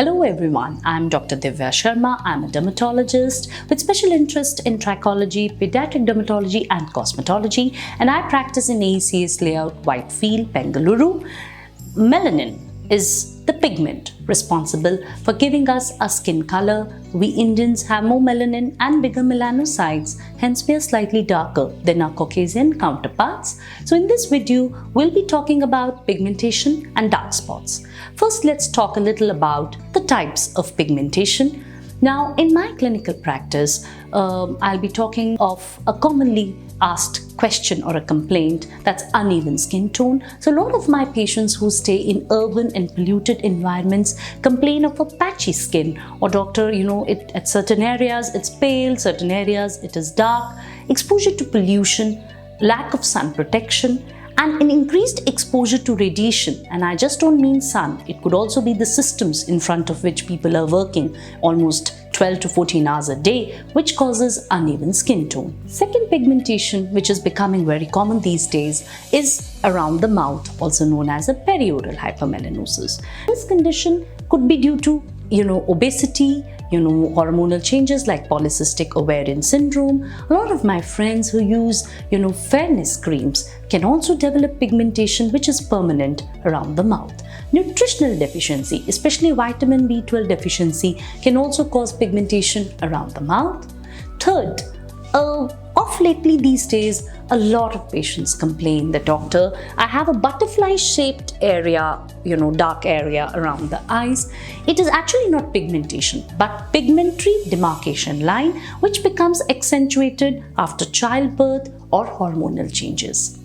Hello everyone, I'm Dr. Divya Sharma. I'm a dermatologist with special interest in trichology, pediatric dermatology and cosmetology, and I practice in AECS layout Whitefield, Bangalore. Melanin is the pigment responsible for giving us a skin color. We Indians have more melanin and bigger melanocytes, hence we are slightly darker than our Caucasian counterparts. So in this video, we'll be talking about pigmentation and dark spots. First, let's talk a little about the types of pigmentation. Now, in my clinical practice, I'll be talking of a commonly asked question or a complaint, that's uneven skin tone. So a lot of my patients who stay in urban and polluted environments complain of a patchy skin, or doctor, at certain areas it's pale, certain areas it is dark. Exposure to pollution, lack of sun protection, and an increased exposure to radiation, and I just don't mean sun, it could also be the systems in front of which people are working almost 12 to 14 hours a day, which causes uneven skin tone. Second pigmentation, which is becoming very common these days, is around the mouth, also known as a perioral hypermelanosis. This condition could be due to obesity, hormonal changes like polycystic ovarian syndrome. A lot of my friends who use, fairness creams can also develop pigmentation which is permanent around the mouth. Nutritional deficiency, especially vitamin B12 deficiency, can also cause pigmentation around the mouth. Third, off lately these days, a lot of patients complain that, doctor, I have a butterfly shaped area, dark area around the eyes. It is actually not pigmentation, but pigmentary demarcation line, which becomes accentuated after childbirth or hormonal changes.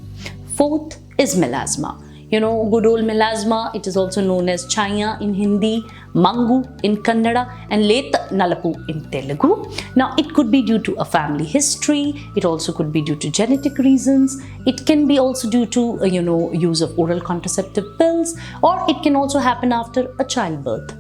Fourth is melasma. Good old melasma, it is also known as chaya in Hindi, mangu in Kannada, and leta nalapu in Telugu. Now, it could be due to a family history, it also could be due to genetic reasons, it can be also due to, use of oral contraceptive pills, or it can also happen after a childbirth.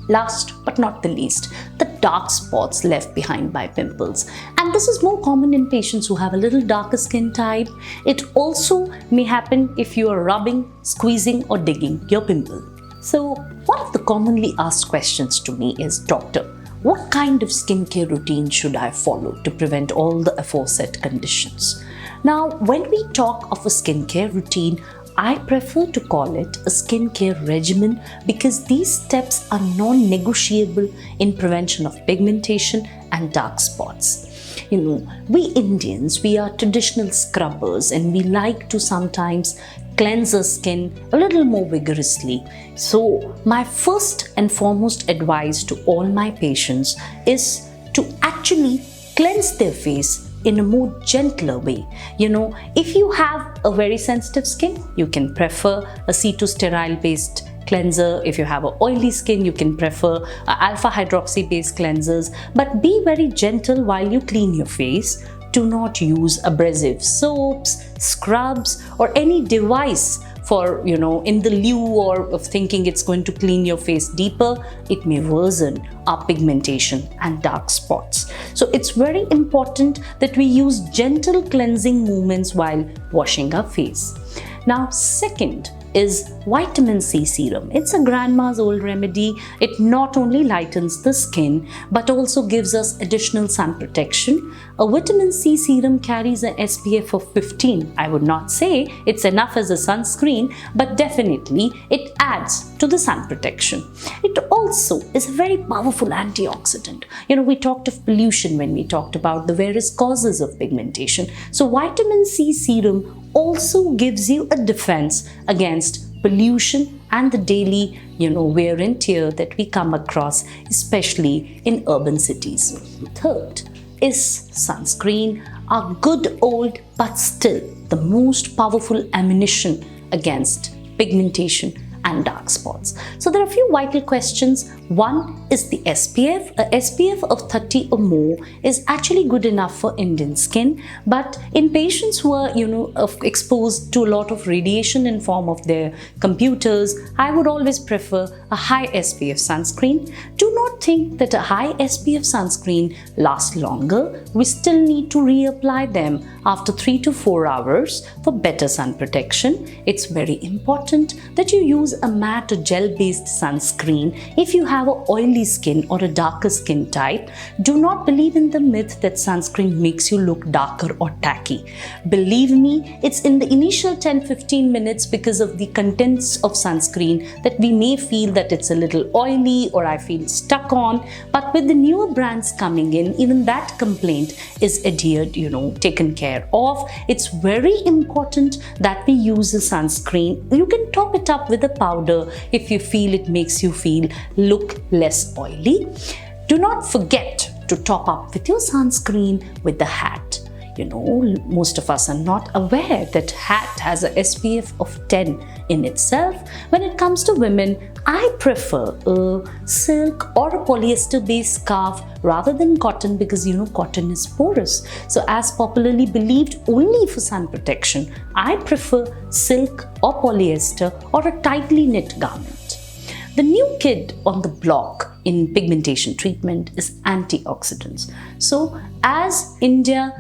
Last but not the least, the dark spots left behind by pimples. And this is more common in patients who have a little darker skin type. It also may happen if you are rubbing, squeezing or digging your pimple. So one of the commonly asked questions to me is, doctor, what kind of skincare routine should I follow to prevent all the aforesaid conditions? Now, when we talk of a skincare routine, I prefer to call it a skincare regimen because these steps are non-negotiable in prevention of pigmentation and dark spots. We Indians, we are traditional scrubbers and we like to sometimes cleanse our skin a little more vigorously. So my first and foremost advice to all my patients is to actually cleanse their face in a more gentler way. If you have a very sensitive skin, you can prefer a cetosterol based cleanser. If you have an oily skin, you can prefer alpha hydroxy based cleansers, but be very gentle while you clean your face. Do not use abrasive soaps, scrubs, or any device for, in the lieu or of thinking it's going to clean your face deeper. It may worsen our pigmentation and dark spots. So it's very important that we use gentle cleansing movements while washing our face. Now, second is vitamin C serum. It's a grandma's old remedy. It not only lightens the skin, but also gives us additional sun protection. A vitamin C serum carries an SPF of 15. I would not say it's enough as a sunscreen, but definitely it adds to the sun protection. It also is a very powerful antioxidant. We talked of pollution when we talked about the various causes of pigmentation. So vitamin C serum also gives you a defense against pollution and the daily, wear and tear that we come across, especially in urban cities. Third is sunscreen, our good old but still the most powerful ammunition against pigmentation and dark spots. So there are a few vital questions. One is the SPF. A SPF of 30 or more is actually good enough for Indian skin, but in patients who are exposed to a lot of radiation in form of their computers, I would always prefer a high SPF sunscreen. Do not think that a high SPF sunscreen lasts longer. We still need to reapply them after 3 to 4 hours for better sun protection. It's very important that you use a matte or gel-based sunscreen if you have an oily skin or a darker skin type. Do not believe in the myth that sunscreen makes you look darker or tacky. Believe me, it's in the initial 10-15 minutes because of the contents of sunscreen that we may feel that it's a little oily or I feel stuck on. But with the newer brands coming in, even that complaint is adhered, taken care of. It's very important that we use a sunscreen. You can top it up with a powder if you feel it makes you look less oily. Do not forget to top up with your sunscreen with the hat. Most of us are not aware that hat has a SPF of 10 in itself. When it comes to women, I prefer a silk or a polyester based scarf rather than cotton because cotton is porous. So as popularly believed only for sun protection, I prefer silk or polyester or a tightly knit garment. The new kid on the block in pigmentation treatment is antioxidants. So as India,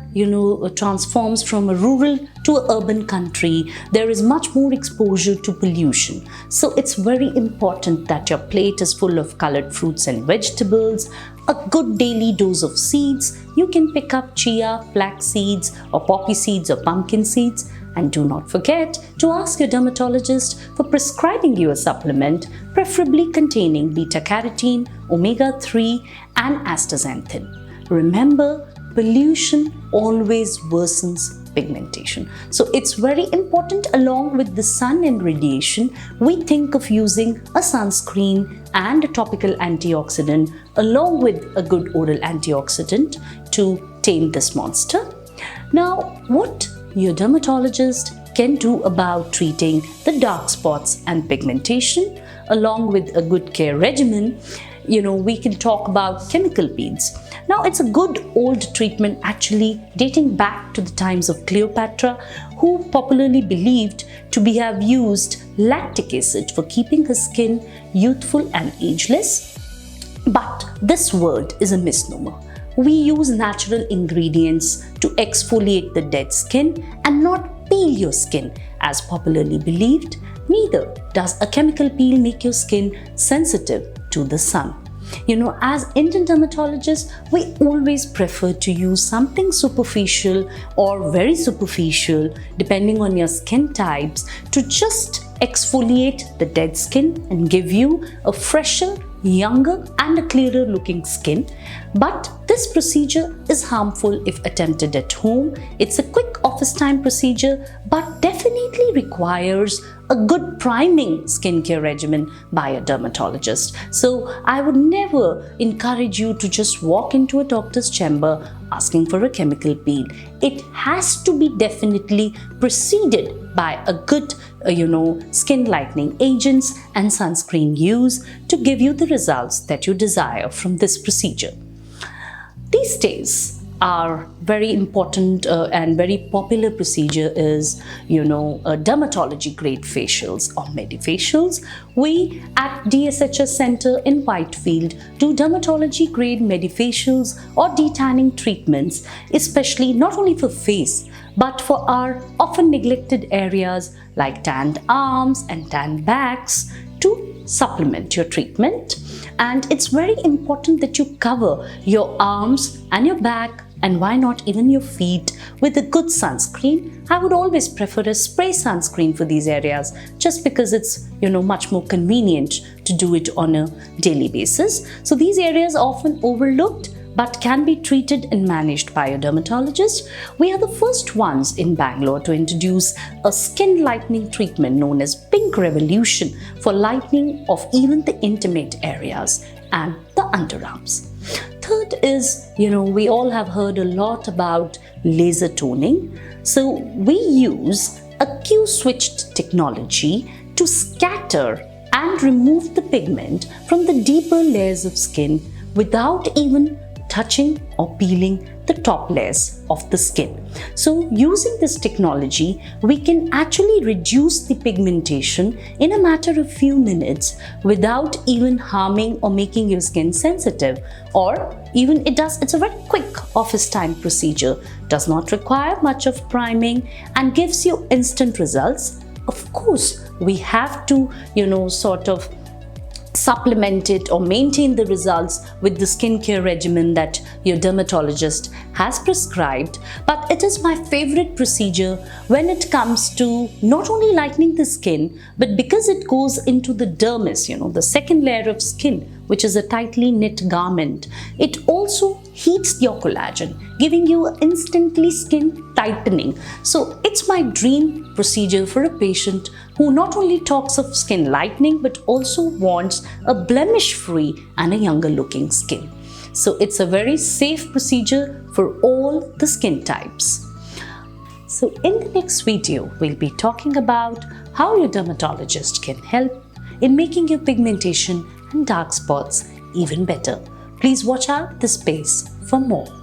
transforms from a rural to an urban country, there is much more exposure to pollution. So it's very important that your plate is full of colored fruits and vegetables, a good daily dose of seeds. You can pick up chia, flax seeds, or poppy seeds or pumpkin seeds. And do not forget to ask your dermatologist for prescribing you a supplement, preferably containing beta-carotene, omega-3 and astaxanthin. Remember, pollution always worsens pigmentation. So it's very important, along with the sun and radiation, we think of using a sunscreen and a topical antioxidant along with a good oral antioxidant to tame this monster. Now, what your dermatologist can do about treating the dark spots and pigmentation along with a good care regimen, we can talk about chemical peels. Now, it's a good old treatment actually dating back to the times of Cleopatra, who popularly believed to have used lactic acid for keeping her skin youthful and ageless. But this word is a misnomer. We use natural ingredients to exfoliate the dead skin and not peel your skin as popularly believed. Neither does a chemical peel make your skin sensitive to the sun. As Indian dermatologists, we always prefer to use something superficial or very superficial, depending on your skin types, to just exfoliate the dead skin and give you a fresher, younger and a clearer looking skin. But this procedure is harmful if attempted at home. It's a quick office time procedure, but definitely requires a good priming skincare regimen by a dermatologist. So I would never encourage you to just walk into a doctor's chamber asking for a chemical peel. It has to be definitely preceded by a good skin lightening agents and sunscreen use to give you the results that you desire from this procedure. These days, our very important and very popular procedure is, dermatology grade facials or medifacials. We at DSHS Center in Whitefield do dermatology grade medifacials or detanning treatments, especially not only for face, but for our often neglected areas like tanned arms and tanned backs to supplement your treatment. And it's very important that you cover your arms and your back, and why not even your feet, with a good sunscreen. I would always prefer a spray sunscreen for these areas just because it's much more convenient to do it on a daily basis. So these areas are often overlooked but can be treated and managed by a dermatologist. We are the first ones in Bangalore to introduce a skin lightening treatment known as Pink Revolution for lightening of even the intimate areas and the underarms. Third is, we all have heard a lot about laser toning. So we use a Q-switched technology to scatter and and remove the pigment from the deeper layers of skin without even touching or peeling the top layers of the skin. So using this technology, we can actually reduce the pigmentation in a matter of few minutes without even harming or making your skin sensitive, or even it's a very quick office time procedure, does not require much of priming and gives you instant results. Of course, we have to, sort of supplement it or maintain the results with the skincare regimen that your dermatologist has prescribed. But it is my favorite procedure when it comes to not only lightening the skin, but because it goes into the dermis, the second layer of skin, which is a tightly knit garment, it also heats your collagen, giving you instantly skin tightening. So it's my dream procedure for a patient who not only talks of skin lightening, but also wants a blemish-free and a younger looking skin. So it's a very safe procedure for all the skin types. So in the next video, we'll be talking about how your dermatologist can help in making your pigmentation and dark spots even better. Please watch out this space for more.